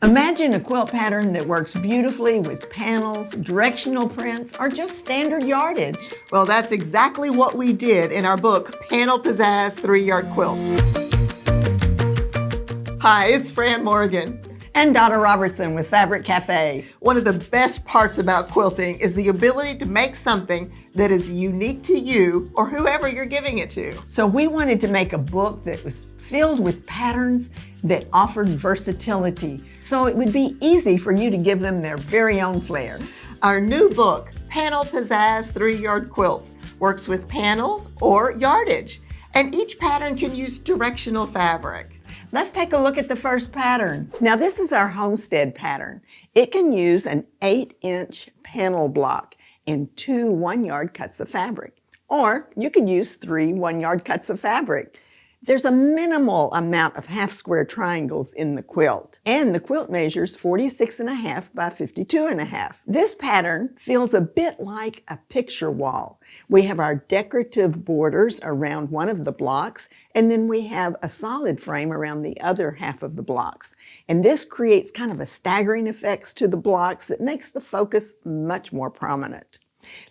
Imagine a quilt pattern that works beautifully with panels, directional prints, or just standard yardage. Well, that's exactly what we did in our book, Panel Pizzazz 3-Yard Quilts. Hi, it's Fran Morgan. And Donna Robertson with Fabric Café. One of the best parts about quilting is the ability to make something that is unique to you or whoever you're giving it to. So we wanted to make a book that was filled with patterns that offered versatility, so it would be easy for you to give them their very own flair. Our new book, Panel Pizzazz 3-Yard Quilts, works with panels or yardage, and each pattern can use directional fabric. Let's take a look at the first pattern. Now this is our Homestead pattern. It can use an 8-inch panel block and 2 1-yard cuts of fabric, or you could use 3 1-yard cuts of fabric. There's a minimal amount of half-square triangles in the quilt, and the quilt measures 46.5 by 52.5. This pattern feels a bit like a picture wall. We have our decorative borders around one of the blocks, and then we have a solid frame around the other half of the blocks. And this creates kind of a staggering effects to the blocks that makes the focus much more prominent.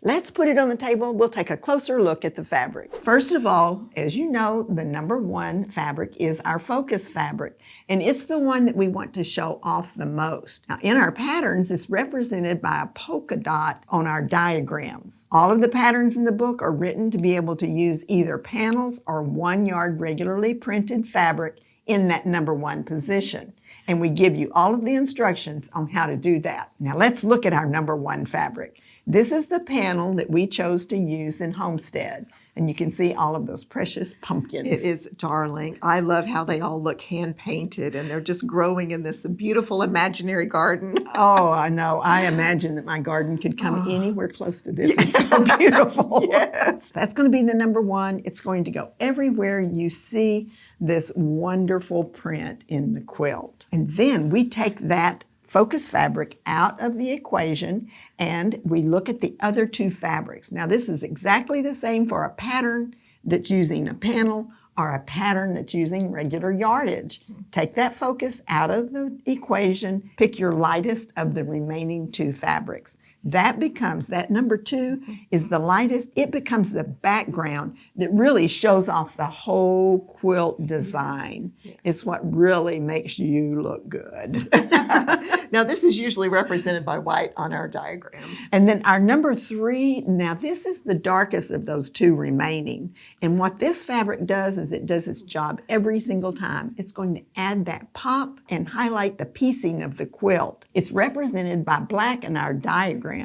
Let's put it on the table. We'll take a closer look at the fabric. First of all, as you know, the number 1 fabric is our focus fabric, and it's the one that we want to show off the most. Now, in our patterns, it's represented by a polka dot on our diagrams. All of the patterns in the book are written to be able to use either panels or 1-yard regularly printed fabric in that number 1 position. And we give you all of the instructions on how to do that. Now let's look at our number 1 fabric. This is the panel that we chose to use in Homestead. And you can see all of those precious pumpkins. It is darling. I love how they all look hand-painted and they're just growing in this beautiful imaginary garden. Oh, I know. I imagine that my garden could come anywhere close to this. It's so beautiful. Yes. That's going to be the number 1. It's going to go everywhere you see this wonderful print in the quilt. And then we take that focus fabric out of the equation and we look at the other 2 fabrics. Now this is exactly the same for a pattern that's using a panel or a pattern that's using regular yardage. Take that focus out of the equation, pick your lightest of the remaining 2 fabrics. That number 2 is the lightest. It becomes the background that really shows off the whole quilt design. Yes. It's what really makes you look good. Now this is usually represented by white on our diagrams. And then our number 3, now this is the darkest of those 2 remaining. And what this fabric does is it does its job every single time. It's going to add that pop and highlight the piecing of the quilt. It's represented by black in our diagrams.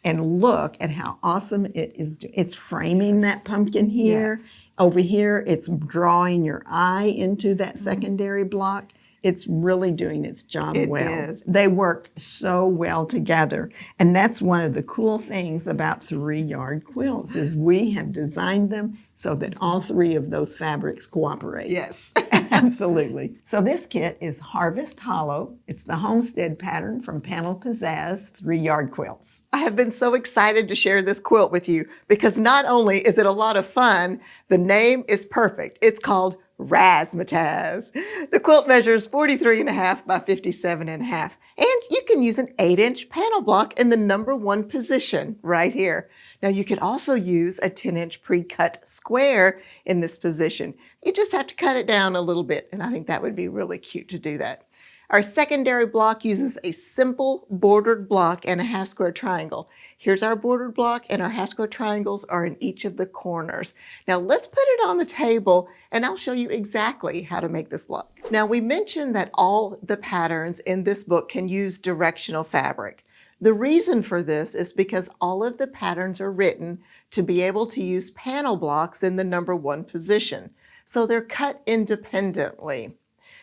And look at how awesome it is. It's framing that pumpkin here. Yes. Over here, it's drawing your eye into that secondary block. It's really doing its job well. It is. They work so well together. And that's one of the cool things about 3-yard quilts is we have designed them so that all 3 of those fabrics cooperate. Yes. Absolutely. So this kit is Harvest Hollow. It's the Homestead pattern from Panel Pizzazz 3-Yard Quilts. I have been so excited to share this quilt with you because not only is it a lot of fun, the name is perfect. It's called Razzmatazz. The quilt measures 43.5 by 57.5, and you can use an 8-inch panel block in the number 1 position right here. Now you could also use a 10-inch pre-cut square in this position. You just have to cut it down a little bit, and I think that would be really cute to do that. Our secondary block uses a simple bordered block and a half-square triangle. Here's our bordered block, and our half-square triangles are in each of the corners. Now let's put it on the table, and I'll show you exactly how to make this block. Now we mentioned that all the patterns in this book can use directional fabric. The reason for this is because all of the patterns are written to be able to use panel blocks in the number 1 position. So they're cut independently,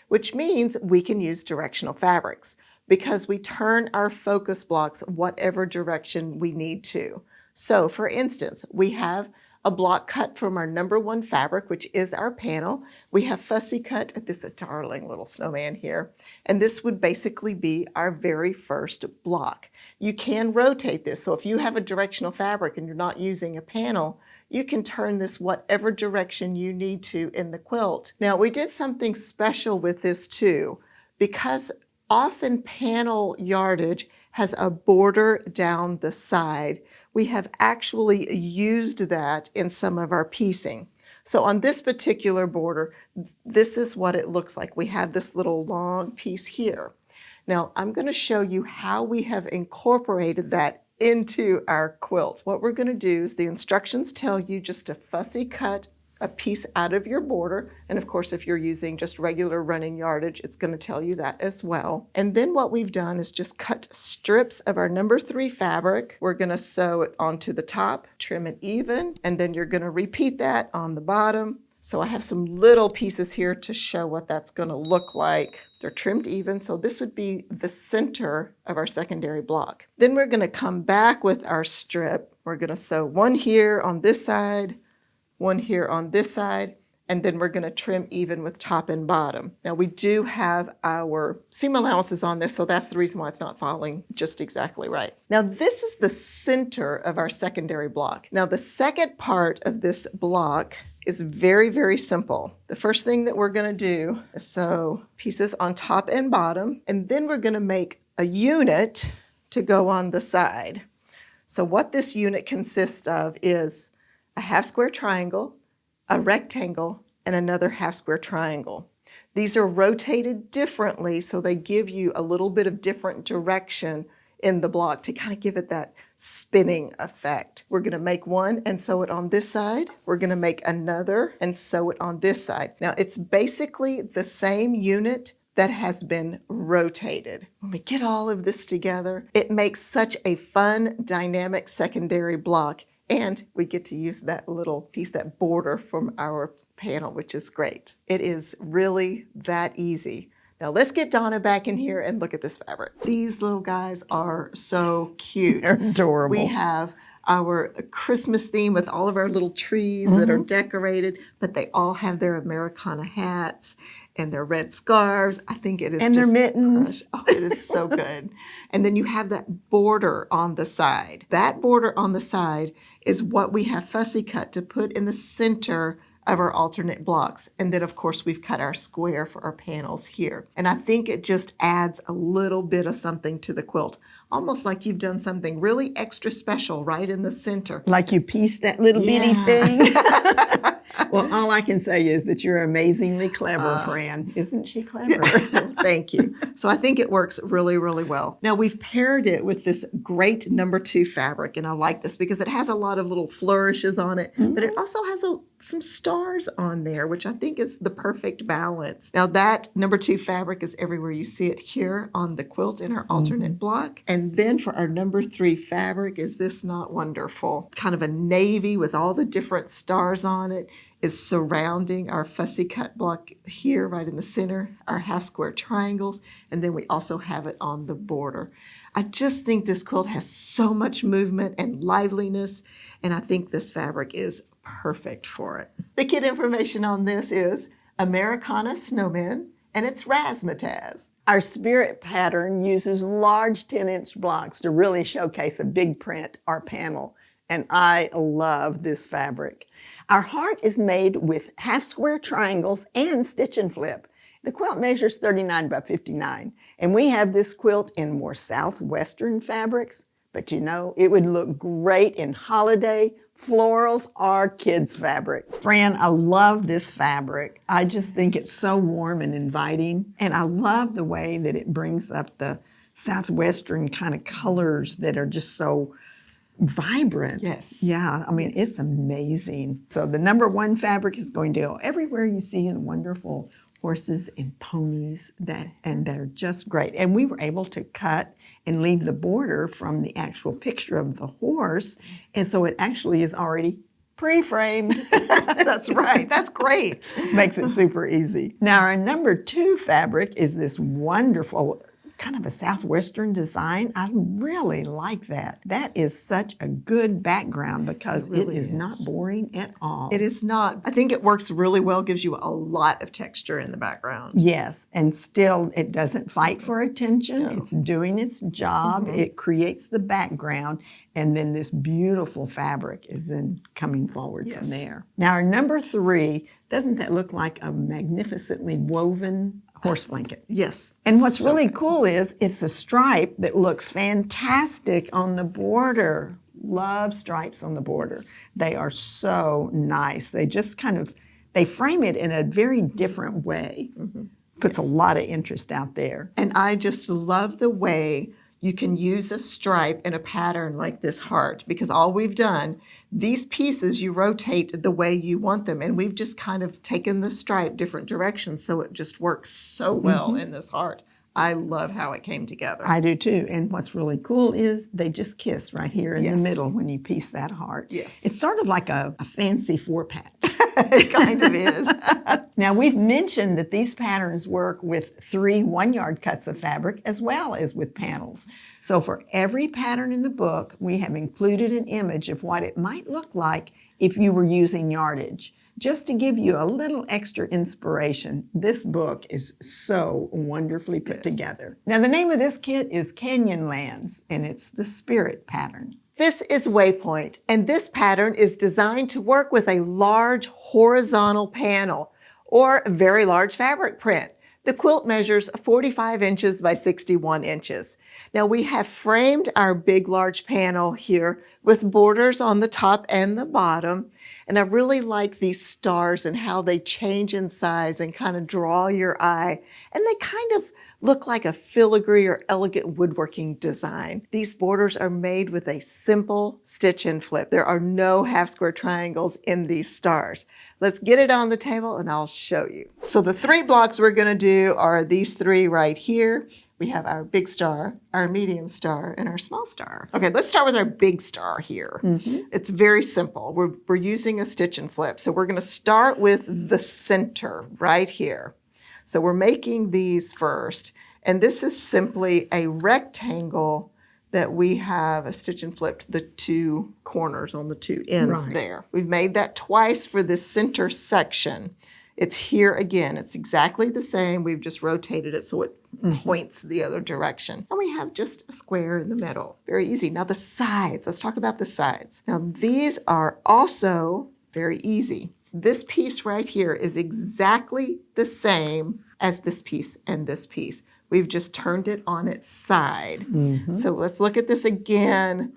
which means we can use directional fabrics because we turn our focus blocks whatever direction we need to. So for instance, we have a block cut from our number 1 fabric, which is our panel. We have fussy cut, this is a darling little snowman here, and this would basically be our very first block. You can rotate this, so if you have a directional fabric and you're not using a panel, you can turn this whatever direction you need to in the quilt. Now we did something special with this too. Because often panel yardage has a border down the side. We have actually used that in some of our piecing. So on this particular border, this is what it looks like. We have this little long piece here. Now I'm going to show you how we have incorporated that into our quilt. What we're going to do is the instructions tell you just to fussy cut a piece out of your border. And of course, if you're using just regular running yardage, it's going to tell you that as well. And then what we've done is just cut strips of our number 3 fabric. We're going to sew it onto the top, trim it even, and then you're going to repeat that on the bottom. So I have some little pieces here to show what that's going to look like. They're trimmed even, so this would be the center of our secondary block. Then we're going to come back with our strip. We're going to sew one here on this side, one here on this side, and then we're going to trim even with top and bottom. Now we do have our seam allowances on this, so that's the reason why it's not falling just exactly right. Now this is the center of our secondary block. Now the second part of this block is very, very simple. The first thing that we're going to do is sew pieces on top and bottom, and then we're going to make a unit to go on the side. So what this unit consists of is a half square triangle, a rectangle, and another half square triangle. These are rotated differently, so they give you a little bit of different direction in the block to kind of give it that spinning effect. We're going to make one and sew it on this side. We're going to make another and sew it on this side. Now it's basically the same unit that has been rotated. When we get all of this together, it makes such a fun, dynamic secondary block. And we get to use that little piece, that border from our panel, which is great. It is really that easy. Now let's get Donna back in here and look at this fabric. These little guys are so cute. They're adorable. We have our Christmas theme with all of our little trees that are decorated, but they all have their Americana hats and their red scarves. I think it is and just their mittens. Oh, it is so good. And then you have that border on the side. That border on the side is what we have fussy cut to put in the center of our alternate blocks. And then of course we've cut our square for our panels here. And I think it just adds a little bit of something to the quilt. Almost like you've done something really extra special right in the center. Like you pieced that little bitty thing. Well, all I can say is that you're amazingly clever, Fran. Isn't she clever? Thank you. So I think it works really, really well. Now we've paired it with this great number 2 fabric, and I like this because it has a lot of little flourishes on it, but it also has some stars on there, which I think is the perfect balance. Now that number 2 fabric is everywhere. You see it here on the quilt in our alternate block. And then for our number 3 fabric, is this not wonderful? Kind of a navy with all the different stars on it is surrounding our fussy cut block here right in the center, our half square triangles, and then we also have it on the border. I just think this quilt has so much movement and liveliness, and I think this fabric is perfect for it. The kit information on this is Americana Snowmen, and it's Razzmatazz. Our spirit pattern uses large 10-inch blocks to really showcase a big print or panel, and I love this fabric. Our heart is made with half square triangles and stitch and flip. The quilt measures 39 by 59, and we have this quilt in more southwestern fabrics, but you know, it would look great in holiday, florals, or kids fabric. Fran, I love this fabric. I just think it's so warm and inviting, and I love the way that it brings up the southwestern kind of colors that are just so vibrant. Yes. Yeah, I mean, it's amazing. So the number 1 fabric is going to go everywhere you see in wonderful horses and ponies, and they're just great. And we were able to cut and leave the border from the actual picture of the horse, and so it actually is already pre-framed. That's right. That's great. Makes it super easy. Now our number 2 fabric is this wonderful kind of a southwestern design. I really like that. That is such a good background because it is not boring at all. It is not. I think it works really well, gives you a lot of texture in the background. Yes, and still it doesn't fight for attention. No. It's doing its job. It creates the background, and then this beautiful fabric is then coming forward from there. Now our number 3, doesn't that look like a magnificently woven horse blanket. Yes. And what's so really good. cool is it's a stripe that looks fantastic on the border. Love stripes on the border. They are so nice. They just they frame it in a very different way. Puts a lot of interest out there. And I just love the way you can use a stripe in a pattern like this heart, because all we've done, these pieces you rotate the way you want them, and we've just kind of taken the stripe different directions, so it just works so well in this heart. I love how it came together. I do too. And what's really cool is they just kiss right here in Yes. the middle when you piece that heart. Yes. It's sort of like a fancy 4-pack. It kind of is. Now, we've mentioned that these patterns work with 3 1-yard cuts of fabric as well as with panels. So for every pattern in the book, we have included an image of what it might look like if you were using yardage. Just to give you a little extra inspiration, this book is so wonderfully put together. Now, the name of this kit is Canyonlands, and it's the Spirit pattern. This is Waypoint, and this pattern is designed to work with a large horizontal panel or a very large fabric print. The quilt measures 45 inches by 61 inches. Now we have framed our big large panel here with borders on the top and the bottom. And I really like these stars and how they change in size and kind of draw your eye. And they kind of look like a filigree or elegant woodworking design. These borders are made with a simple stitch and flip. There are no half square triangles in these stars. Let's get it on the table and I'll show you. So the 3 blocks we're going to do are these 3 right here. We have our big star, our medium star, and our small star. Okay, let's start with our big star here. It's very simple. We're using a stitch and flip. So we're going to start with the center right here. So we're making these first. And this is simply a rectangle that we have a stitch and flipped the 2 corners on the 2 ends there. We've made that twice for this center section. It's here again. It's exactly the same. We've just rotated it so it points the other direction. And we have just a square in the middle. Very easy. Now the sides. Let's talk about the sides. Now these are also very easy. This piece right here is exactly the same as this piece and this piece. We've just turned it on its side. So let's look at this again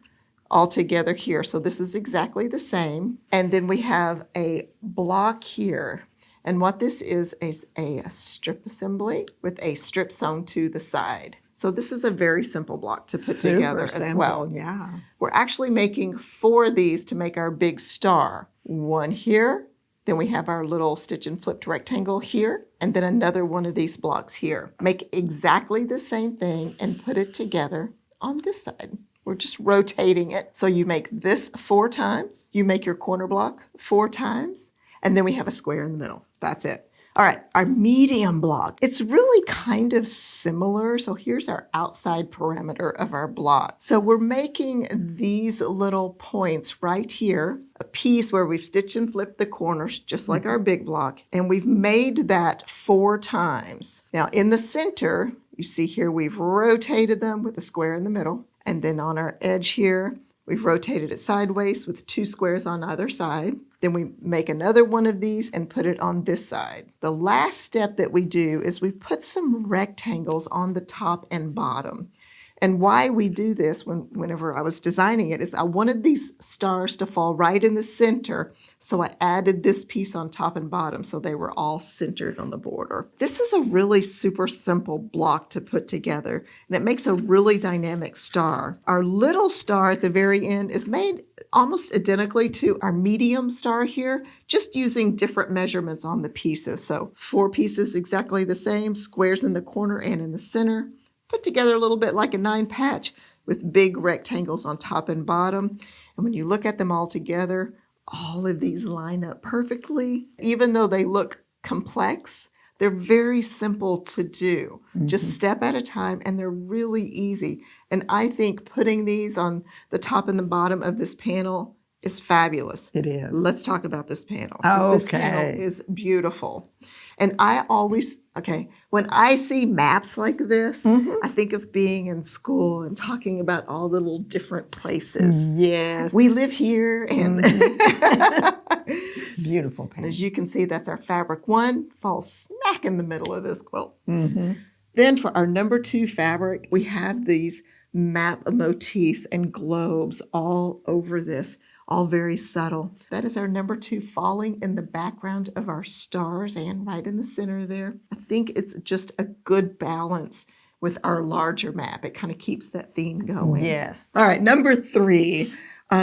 all together here. So this is exactly the same. And then we have a block here. And what this is a strip assembly with a strip sewn to the side. So this is a very simple block to put together as well. Yeah. We're actually making 4 of these to make our big star. 1 here, then we have our little stitch and flipped rectangle here, and then another one of these blocks here. Make exactly the same thing and put it together on this side. We're just rotating it. So you make this 4 times, you make your corner block 4 times, and then we have a square in the middle. That's it. All right, our medium block. It's really kind of similar. So here's our outside perimeter of our block. So we're making these little points right here, a piece where we've stitched and flipped the corners, just like our big block. And we've made that 4 times. Now in the center, you see here, we've rotated them with a square in the middle. And then on our edge here, we've rotated it sideways with 2 squares on either side. Then we make another one of these and put it on this side. The last step that we do is we put some rectangles on the top and bottom. And why we do this whenever I was designing it is I wanted these stars to fall right in the center. So I added this piece on top and bottom so they were all centered on the border. This is a really super simple block to put together, and it makes a really dynamic star. Our little star at the very end is made almost identically to our medium star here, just using different measurements on the pieces. So 4 pieces exactly the same, squares in the corner and in the center. Put together a little bit like a 9 patch with big rectangles on top and bottom. And when you look at them all together, all of these line up perfectly. Even though they look complex, they're very simple to do. Just step at a time, and they're really easy. And I think putting these on the top and the bottom of this panel is fabulous. It is. Let's talk about this panel. Okay. This panel is beautiful. And I always, when I see maps like this, I think of being in school and talking about all the little different places. Yes. We live here and Beautiful pattern. as you can see, that's our fabric 1, falls smack in the middle of this quilt. Then for our number 2 fabric, we have these map motifs and globes all over this, all very subtle. That is our number 2 falling in the background of our stars and right in the center there. I think it's just a good balance with our larger map. It kind of keeps that theme going. Yes. All right, number 3.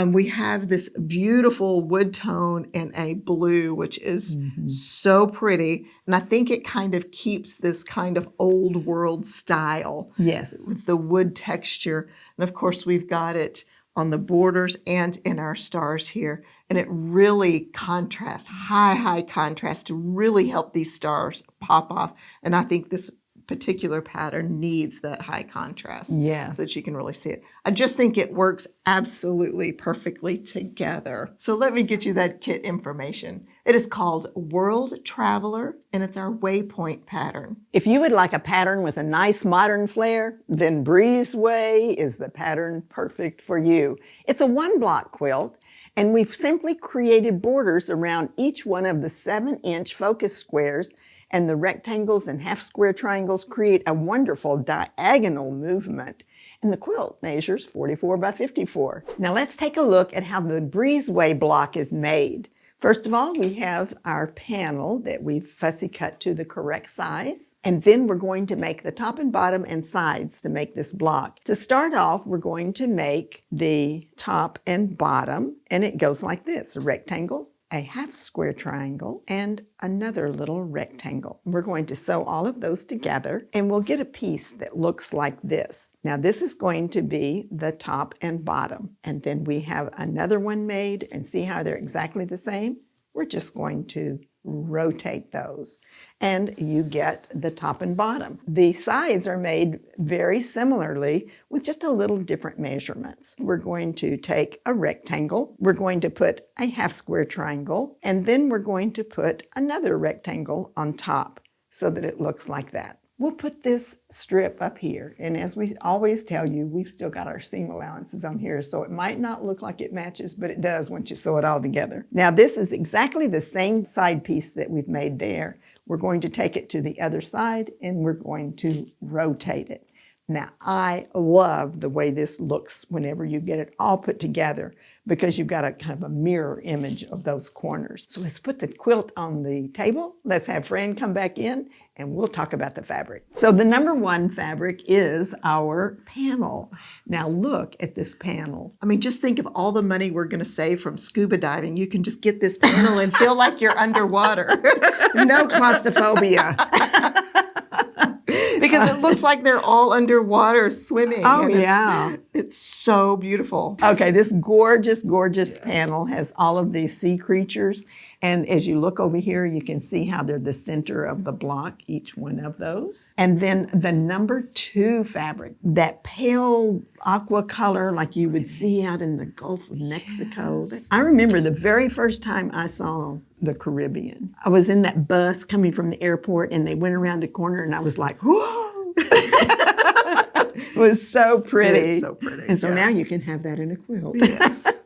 We have this beautiful wood tone in a blue, which is so pretty. And I think it kind of keeps this kind of old world style. Yes. With the wood texture. And of course, we've got it on the borders and in our stars here. And it really contrasts, high contrast to really help these stars pop off. And I think this particular pattern needs that high contrast. Yes. So that you can really see it. I just think it works absolutely perfectly together. So let me get you that kit information. It is called World Traveler, and it's our Waypoint pattern. If you would like a pattern with a nice modern flair, then Breezeway is the pattern perfect for you. It's a 1-block quilt, and we've simply created borders around each one of the 7-inch focus squares, and the rectangles and half-square triangles create a wonderful diagonal movement. And the quilt measures 44 by 54. Now let's take a look at how the Breezeway block is made. First of all, we have our panel that we've fussy cut to the correct size. And then we're going to make the top and bottom and sides to make this block. To start off, we're going to make the top and bottom, and it goes like this: a rectangle, a half-square triangle, and another little rectangle. We're going to sew all of those together, and we'll get a piece that looks like this. Now, this is going to be the top and bottom, and then we have another one made, and see how they're exactly the same? We're just going to rotate those, and you get the top and bottom. The sides are made very similarly with just a little different measurements. We're going to take a rectangle, we're going to put a half-square triangle, and then we're going to put another rectangle on top so that it looks like that. We'll put this strip up here, and as we always tell you, we've still got our seam allowances on here, so it might not look like it matches, but it does once you sew it all together. Now, this is exactly the same side piece that we've made there. We're going to take it to the other side, and we're going to rotate it. Now, I love the way this looks whenever you get it all put together, because you've got a kind of a mirror image of those corners. So let's put the quilt on the table. Let's have Fran come back in, and we'll talk about the fabric. So the number 1 fabric is our panel. Now look at this panel. I mean, just think of all the money we're going to save from scuba diving. You can just get this panel and feel like you're underwater. No claustrophobia. Because it looks like they're all underwater swimming. Oh, and yeah. It's so beautiful. Okay, this gorgeous panel has all of these sea creatures. And as you look over here, you can see how they're the center of the block, each one of those. And then the number 2 fabric, that pale aqua color like you would see out in the Gulf of Mexico. Yes. I remember the very first time I saw the Caribbean. I was in that bus coming from the airport, and they went around a corner, and I was like, whoa! It was so pretty. It is so pretty. And so now you can have that in a quilt. Yes.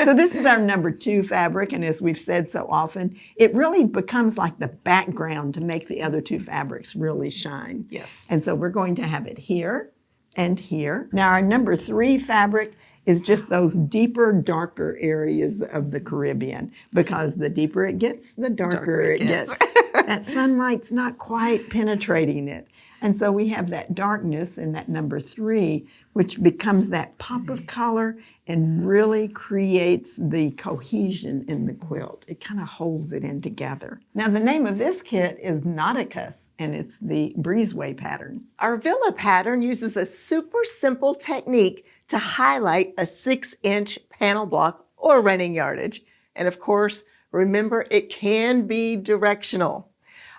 So this is our number 2 fabric, and as we've said so often, it really becomes like the background to make the other 2 fabrics really shine. Yes. And so we're going to have it here and here. Now our number 3 fabric is just those deeper, darker areas of the Caribbean, because the deeper it gets, the darker it gets. That sunlight's not quite penetrating it. And so we have that darkness in that number 3, which becomes that pop of color and really creates the cohesion in the quilt. It kind of holds it in together. Now the name of this kit is Nauticus, and it's the Breezeway pattern. Our villa pattern uses a super simple technique to highlight a 6-inch panel block or running yardage. And of course, remember, it can be directional.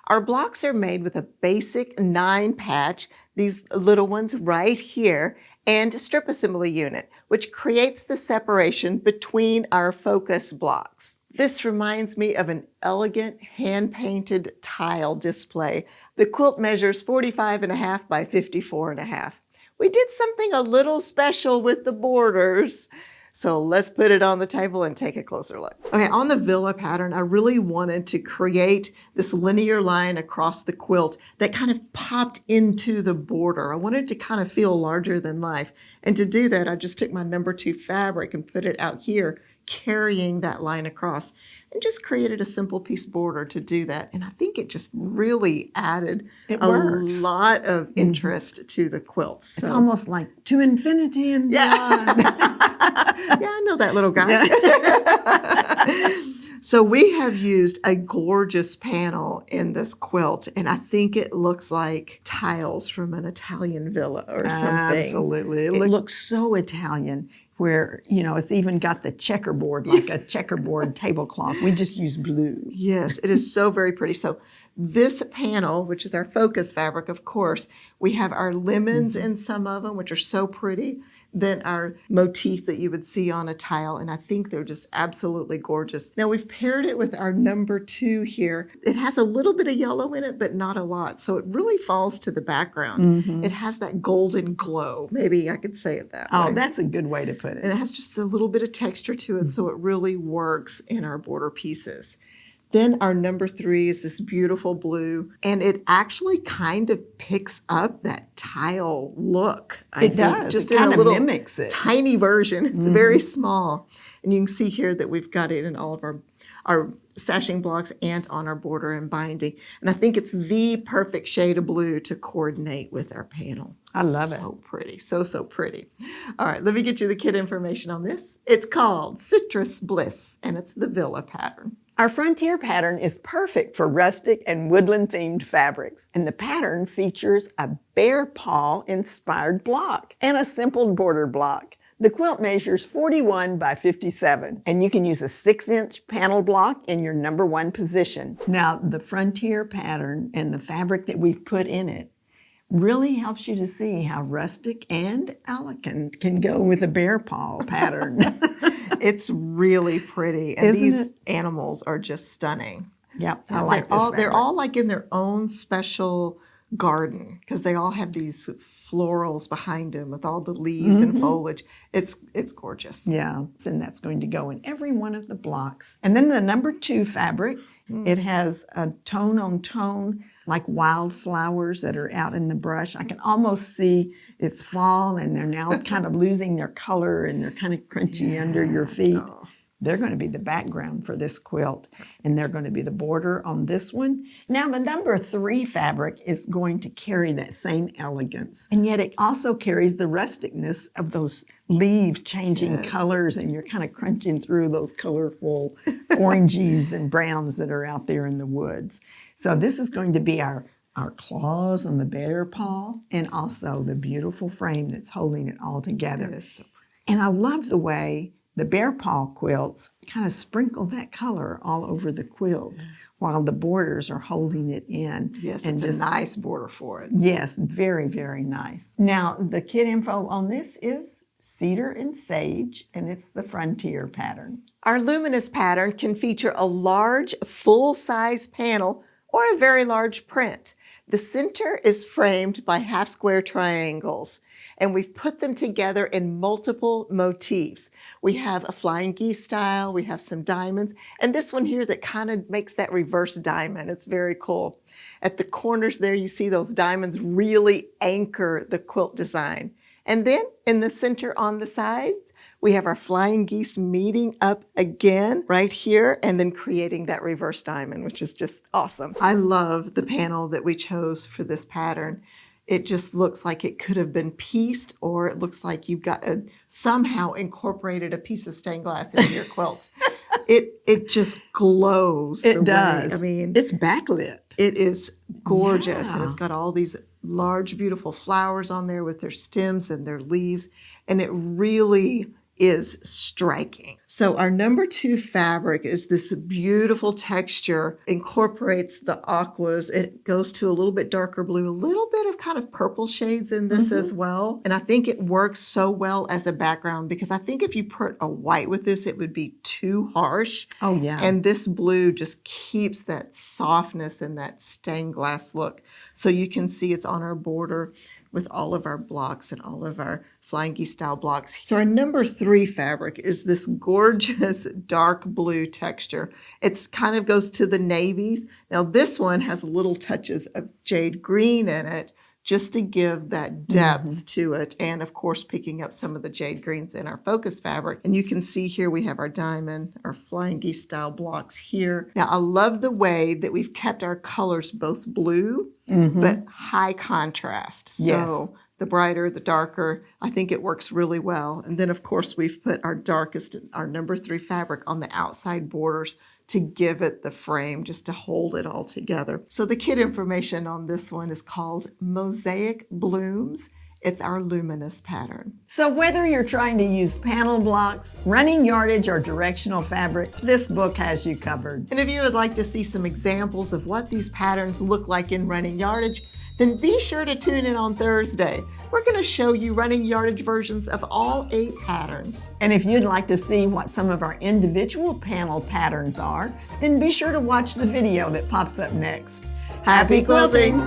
Our blocks are made with a basic 9 patch, these little ones right here, and a strip assembly unit, which creates the separation between our focus blocks. This reminds me of an elegant hand-painted tile display. The quilt measures 45.5 by 54.5. We did something a little special with the borders. So let's put it on the table and take a closer look. Okay, on the villa pattern, I really wanted to create this linear line across the quilt that kind of popped into the border. I wanted to kind of feel larger than life. And to do that, I just took my number 2 fabric and put it out here, carrying that line across, and just created a simple piece border to do that. And I think it just really added lot of interest to the quilt. So. It's almost like to infinity and beyond. Yeah, I know that little guy. Yeah. So we have used a gorgeous panel in this quilt, and I think it looks like tiles from an Italian villa or something. Absolutely. It looks so Italian, where, you know, it's even got the checkerboard, like a checkerboard tablecloth. We just use blue. Yes, it is so very pretty. So this panel, which is our focus fabric, of course, we have our lemons in some of them, which are so pretty. Then our motif that you would see on a tile, and I think they're just absolutely gorgeous. Now we've paired it with our number 2 here. It has a little bit of yellow in it, but not a lot, so it really falls to the background. It has that golden glow. Maybe I could say it that way. Oh, that's a good way to put it. And it has just a little bit of texture to it, so it really works in our border pieces. Then our number 3 is this beautiful blue, and it actually kind of picks up that tile look. It does. Just it kind of mimics it. Tiny version. It's very small. And you can see here that we've got it in all of our sashing blocks and on our border and binding. And I think it's the perfect shade of blue to coordinate with our panel. I love it. So pretty. So pretty. All right, let me get you the kit information on this. It's called Citrus Bliss, and it's the villa pattern. Our frontier pattern is perfect for rustic and woodland-themed fabrics, and the pattern features a bear paw-inspired block and a simple border block. The quilt measures 41 by 57, and you can use a 6-inch panel block in your number 1 position. Now, the frontier pattern and the fabric that we've put in it really helps you to see how rustic and elegant can go with a bear paw pattern. It's really pretty, and Isn't these it? Animals are just stunning. Yep, I like this They're all like in their own special garden because they all have these florals behind them with all the leaves and foliage. It's gorgeous. Yeah, and that's going to go in every one of the blocks. And then the number 2 fabric, it has a tone on tone, like wildflowers that are out in the brush. I can almost see it's fall and they're now kind of losing their color and they're kind of crunchy under your feet. Oh. They're going to be the background for this quilt, and they're going to be the border on this one. Now, the number 3 fabric is going to carry that same elegance, and yet it also carries the rusticness of those leaves changing colors, and you're kind of crunching through those colorful oranges and browns that are out there in the woods. So this is going to be our claws on the bear paw, and also the beautiful frame that's holding it all together. It is so pretty. And I love the way the bear paw quilts kind of sprinkle that color all over the quilt while the borders are holding it in. Yes, and it's just a nice border for it. Yes, very, very nice. Now, the kit info on this is Cedar and Sage, and it's the frontier pattern. Our Luminous pattern can feature a large, full-size panel or a very large print. The center is framed by half-square triangles, and we've put them together in multiple motifs. We have a flying geese style, we have some diamonds, and this one here that kind of makes that reverse diamond. It's very cool. At the corners there, you see those diamonds really anchor the quilt design. And then in the center on the sides, we have our flying geese meeting up again right here and then creating that reverse diamond, which is just awesome. I love the panel that we chose for this pattern. It just looks like it could have been pieced, or it looks like you've got somehow incorporated a piece of stained glass into your quilt. It just glows. It does. I mean, it's backlit. It is gorgeous, and Yeah. it's got all these large, beautiful flowers on there with their stems and their leaves, and it really is striking. So our number 2 fabric is this beautiful texture, incorporates the aquas. It goes to a little bit darker blue, a little bit of kind of purple shades in this as well. And I think it works so well as a background because I think if you put a white with this, it would be too harsh. Oh, yeah. And this blue just keeps that softness and that stained glass look. So you can see it's on our border with all of our blocks and all of our flying geese style blocks. So our number 3 fabric is this gorgeous dark blue texture. It's kind of goes to the navies. Now this one has little touches of jade green in it just to give that depth to it. And of course, picking up some of the jade greens in our focus fabric. And you can see here we have our diamond, our flying geese style blocks here. Now I love the way that we've kept our colors both blue, but high contrast. So Yes. the brighter, the darker, I think it works really well. And then of course we've put our darkest, our number 3 fabric on the outside borders to give it the frame, just to hold it all together. So the kit information on this one is called Mosaic Blooms. It's our Luminous pattern. So whether you're trying to use panel blocks, running yardage, or directional fabric, this book has you covered. And if you would like to see some examples of what these patterns look like in running yardage, then be sure to tune in on Thursday. We're going to show you running yardage versions of all 8 patterns. And if you'd like to see what some of our individual panel patterns are, then be sure to watch the video that pops up next. Happy quilting!